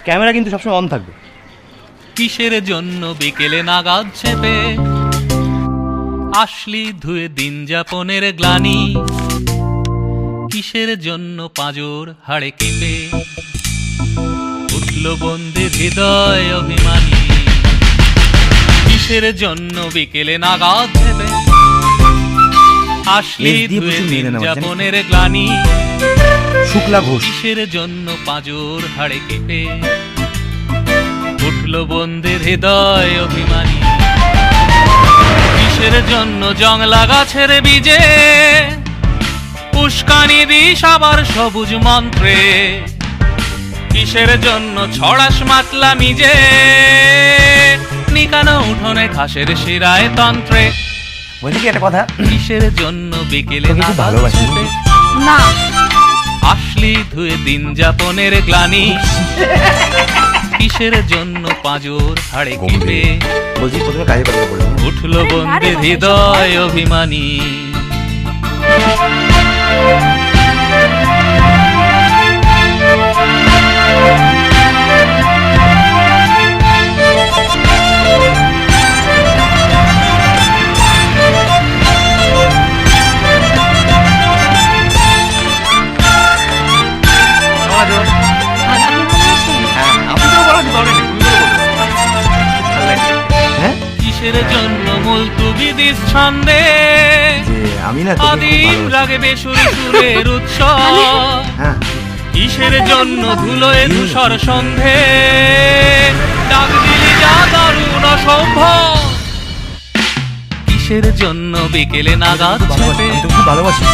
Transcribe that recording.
Camera কিন্তু সবসময় on থাকবে। কিসের জন্য বিকেলে নাগাদ চেপে আসলি ধুয়ে দিন যাপনের গ্লানি, কিসের জন্য পাঁজর হাড়ে কেঁপে উঠল বন্দির হৃদয় অভিমানী, কিসের জন্য বিকেলে নাগাদ চেপে আসলি ধুয়ে দিন যাপনের গ্লানি, শুক্লা ঘোষ। কিসের জন্য পাঁজর হাড়ে কেঁপে উঠল বন্দির হৃদয় অভিমানী, কিসের জন্য জংলা গাছের বীজে উস্কানি দিস আবার সবুজ মন্ত্রে, কিসের জন্য ছড়াস মাতলা নিজে নিকানো উঠোনে ঘাসের শিরায় তন্ত্রে, বলছি কি একটা কথা, কিসের জন্য বিকেলে তোকে খুব নাগাদ ভালোবাসি। চেপে না আসলি ধুয়ে দিন যাপনের গ্লানি, কিসের জন্য পাঁজর হাড়ে কেঁপে বলছি প্রথমে কাজে কথা বলি। উঠল বন্দির হৃদয় অভিমানী। আপনি ভালো আছেন? হ্যাঁ, আপনি তো বলেন বলেন, তুমি তো বলো। হ্যাঁ, কিসের জন্য মুলতুবি দিস ছন্দে যে আমি না তোকে খুব আদিম ভালোবাসি। রাগে বেসুরি সুরের উৎসব, হ্যাঁ, কিসের জন্য ধুলোয় ধূসর সন্ধে ডাক দিলি যা দারুণ অসম্ভ, কিসের জন্য বিকেলে নাগাদ ভালোবাসি, চেপে আমি তোকে খুব ভালোবাসি।